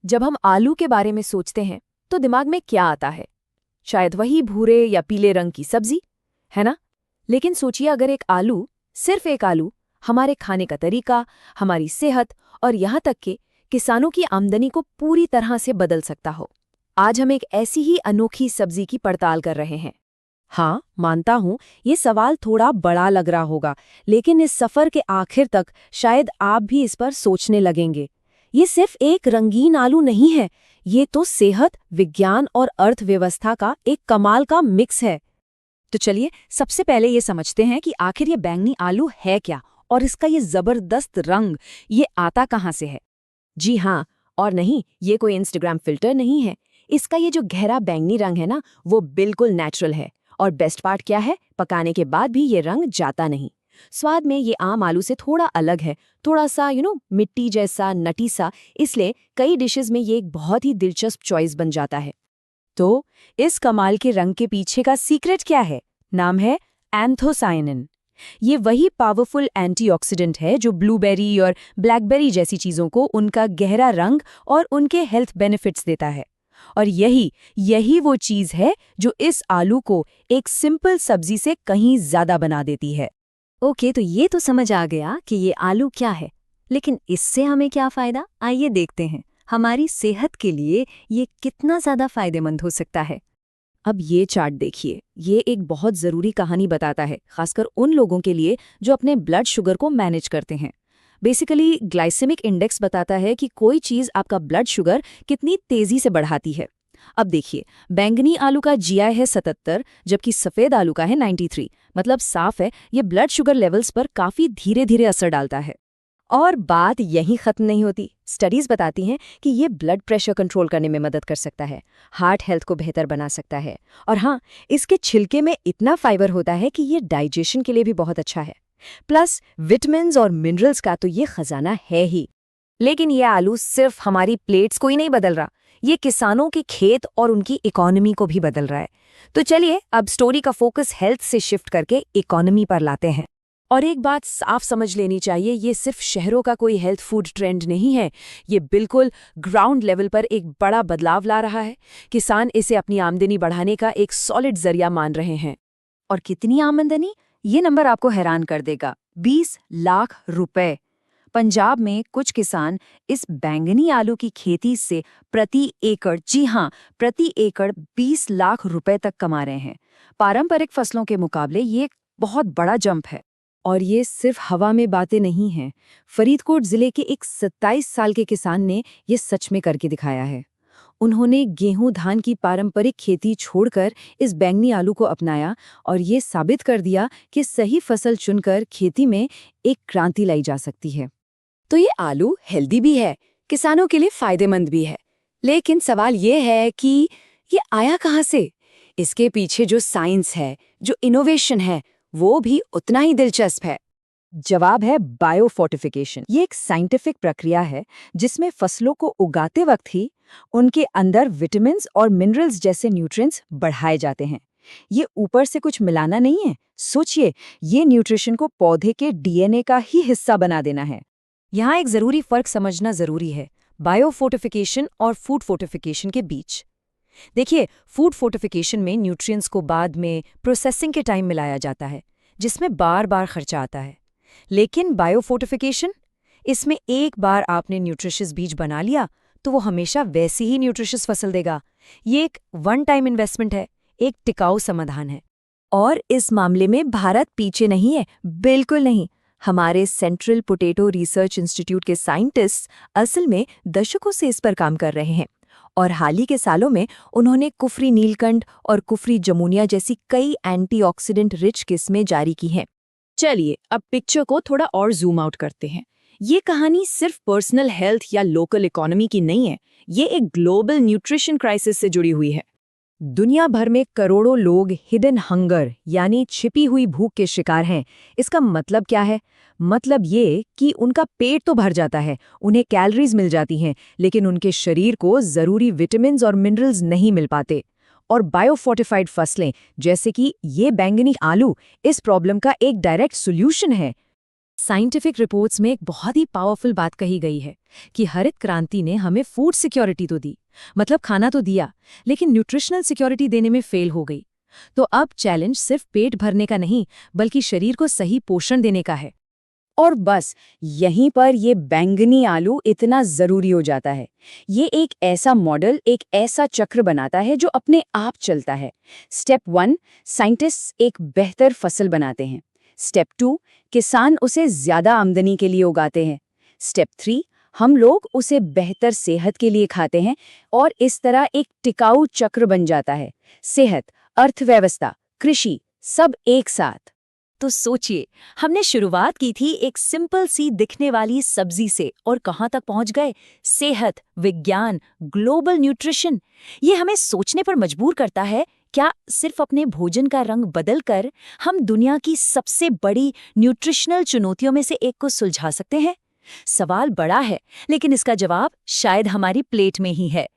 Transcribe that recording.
जब हम आलू के बारे में सोचते हैं तो दिमाग में क्या आता है? शायद वही भूरे या पीले रंग की सब्जी, है ना? लेकिन सोचिए, अगर एक आलू, सिर्फ एक आलू, हमारे खाने का तरीका, हमारी सेहत और यहाँ तक कि किसानों की आमदनी को पूरी तरह से बदल सकता हो। आज हम एक ऐसी ही अनोखी सब्जी की पड़ताल कर रहे हैं। हाँ, मानता हूँ ये सवाल थोड़ा बड़ा लग रहा होगा, लेकिन इस सफर के आखिर तक शायद आप भी इस पर सोचने लगेंगे। ये सिर्फ एक रंगीन आलू नहीं है, ये तो सेहत, विज्ञान और अर्थव्यवस्था का एक कमाल का मिक्स है। तो चलिए सबसे पहले ये समझते हैं कि आखिर ये बैंगनी आलू है क्या और इसका ये जबरदस्त रंग ये आता कहाँ से है। जी हाँ, और नहीं, ये कोई इंस्टाग्राम फिल्टर नहीं है। इसका ये जो गहरा बैंगनी रंग है ना, वो बिल्कुल नेचुरल है। और बेस्ट पार्ट क्या है, पकाने के बाद भी ये रंग जाता नहीं। स्वाद में ये आम आलू से थोड़ा अलग है, थोड़ा सा मिट्टी जैसा, नटी सा, इसलिए कई डिशेस में ये एक बहुत ही दिलचस्प चॉइस बन जाता है। तो इस कमाल के रंग के पीछे का सीक्रेट क्या है? नाम है एंथोसायनिन। ये वही पावरफुल एंटीऑक्सीडेंट है जो ब्लूबेरी और ब्लैकबेरी जैसी चीज़ों को उनका गहरा रंग और उनके हेल्थ बेनिफिट्स देता है। और यही वो चीज़ है जो इस आलू को एक सिंपल सब्जी से कहीं ज़्यादा बना देती है। ओके, तो ये तो समझ आ गया कि ये आलू क्या है, लेकिन इससे हमें क्या फ़ायदा? आइए देखते हैं हमारी सेहत के लिए ये कितना ज़्यादा फ़ायदेमंद हो सकता है। अब ये चार्ट देखिए, ये एक बहुत ज़रूरी कहानी बताता है, खासकर उन लोगों के लिए जो अपने ब्लड शुगर को मैनेज करते हैं। बेसिकली ग्लाइसेमिक इंडेक्स बताता है कि कोई चीज़ आपका ब्लड शुगर कितनी तेज़ी से बढ़ाती है। अब देखिए, बैंगनी आलू का जीआई है 77, जबकि सफ़ेद आलू का है 93। मतलब साफ है, ये ब्लड शुगर लेवल्स पर काफ़ी धीरे धीरे असर डालता है। और बात यहीं खत्म नहीं होती। स्टडीज बताती हैं कि ये ब्लड प्रेशर कंट्रोल करने में मदद कर सकता है, हार्ट हेल्थ को बेहतर बना सकता है, और हाँ, इसके छिलके में इतना फाइबर होता है कि ये डाइजेशन के लिए भी बहुत अच्छा है। प्लस विटामिन्स और मिनरल्स का तो ये खजाना है ही। लेकिन ये आलू सिर्फ हमारी प्लेट्स को ही नहीं बदल रहा, ये किसानों के खेत और उनकी इकोनॉमी को भी बदल रहा है। तो चलिए अब स्टोरी का फोकस हेल्थ से शिफ्ट करके इकोनॉमी पर लाते हैं। और एक बात साफ समझ लेनी चाहिए, ये सिर्फ शहरों का कोई हेल्थ फूड ट्रेंड नहीं है, ये बिल्कुल ग्राउंड लेवल पर एक बड़ा बदलाव ला रहा है। किसान इसे अपनी आमदनी बढ़ाने का एक सॉलिड जरिया मान रहे हैं। और कितनी आमदनी? ये नंबर आपको हैरान कर देगा, 20 लाख रुपए। पंजाब में कुछ किसान इस बैंगनी आलू की खेती से प्रति एकड़, जी हाँ, प्रति एकड़ 20 लाख रुपए तक कमा रहे हैं। पारंपरिक फसलों के मुकाबले ये एक बहुत बड़ा जंप है। और ये सिर्फ हवा में बातें नहीं हैं। फरीदकोट जिले के एक 27 साल के किसान ने ये सच में करके दिखाया है। उन्होंने गेहूं धान की पारंपरिक खेती छोड़कर इस बैंगनी आलू को अपनाया और ये साबित कर दिया कि सही फसल चुनकर खेती में एक क्रांति लाई जा सकती है। तो ये आलू हेल्दी भी है, किसानों के लिए फायदेमंद भी है, लेकिन सवाल ये है कि ये आया कहाँ से? इसके पीछे जो साइंस है, जो इनोवेशन है, वो भी उतना ही दिलचस्प है। जवाब है बायोफोर्टिफिकेशन। ये एक साइंटिफिक प्रक्रिया है जिसमें फसलों को उगाते वक्त ही उनके अंदर विटामिन्स और मिनरल्स जैसे न्यूट्रिएंट्स बढ़ाए जाते हैं। ये ऊपर से कुछ मिलाना नहीं है। सोचिए, ये न्यूट्रिशन को पौधे के डीएनए का ही हिस्सा बना देना है। यहाँ एक जरूरी फर्क समझना जरूरी है, बायोफोर्टिफिकेशन और फूड फोर्टिफिकेशन के बीच। देखिए, फूड फोर्टिफिकेशन में न्यूट्रिएंट्स को बाद में प्रोसेसिंग के टाइम मिलाया जाता है, जिसमें बार बार खर्चा आता है। लेकिन बायोफोर्टिफिकेशन, इसमें एक बार आपने न्यूट्रिशियस बीज बना लिया तो वो हमेशा वैसी ही न्यूट्रिशियस फसल देगा। ये एक वन टाइम इन्वेस्टमेंट है, एक टिकाऊ समाधान है। और इस मामले में भारत पीछे नहीं है, बिल्कुल नहीं। हमारे सेंट्रल पोटैटो रिसर्च इंस्टीट्यूट के साइंटिस्ट असल में दशकों से इस पर काम कर रहे हैं और हाल ही के सालों में उन्होंने कुफरी नीलकंठ और कुफरी जमुनिया जैसी कई एंटीऑक्सीडेंट रिच किस्में जारी की हैं। चलिए अब पिक्चर को थोड़ा और जूम आउट करते हैं। ये कहानी सिर्फ पर्सनल हेल्थ या लोकल इकोनॉमी की नहीं है, ये एक ग्लोबल न्यूट्रिशन क्राइसिस से जुड़ी हुई है। दुनिया भर में करोड़ों लोग हिडन हंगर यानी छिपी हुई भूख के शिकार हैं। इसका मतलब क्या है? मतलब ये कि उनका पेट तो भर जाता है, उन्हें कैलोरीज मिल जाती हैं, लेकिन उनके शरीर को ज़रूरी विटामिन्स और मिनरल्स नहीं मिल पाते। और बायोफोर्टिफाइड फसलें जैसे कि ये बैंगनी आलू इस प्रॉब्लम का एक डायरेक्ट सोल्यूशन है। साइंटिफिक रिपोर्ट्स में एक बहुत ही पावरफुल बात कही गई है कि हरित क्रांति ने हमें फूड सिक्योरिटी तो दी, मतलब खाना तो दिया, लेकिन न्यूट्रिशनल सिक्योरिटी देने में फेल हो गई। तो अब चैलेंज सिर्फ पेट भरने का नहीं, बल्कि शरीर को सही पोषण देने का है। और बस यहीं पर ये बैंगनी आलू इतना ज़रूरी हो जाता है। ये एक ऐसा मॉडल, एक ऐसा चक्र बनाता है जो अपने आप चलता है। स्टेप 1, साइंटिस्ट्स एक बेहतर फसल बनाते हैं। स्टेप 2, किसान उसे ज़्यादा आमदनी के लिए उगाते हैं। स्टेप 3, हम लोग उसे बेहतर सेहत के लिए खाते हैं और इस तरह एक टिकाऊ चक्र बन जाता है। सेहत, अर्थव्यवस्था, कृषि, सब एक साथ। तो सोचिए, हमने शुरुआत की थी एक सिंपल सी दिखने वाली सब्जी से और कहाँ तक पहुँच गए? सेहत, विज्ञान, ग्लोबल न्यूट्रिशन। ये हमें सोचने पर मजबूर करता है, क्या सिर्फ अपने भोजन का रंग बदलकर हम दुनिया की सबसे बड़ी न्यूट्रिशनल चुनौतियों में से एक को सुलझा सकते हैं? सवाल बड़ा है, लेकिन इसका जवाब शायद हमारी प्लेट में ही है।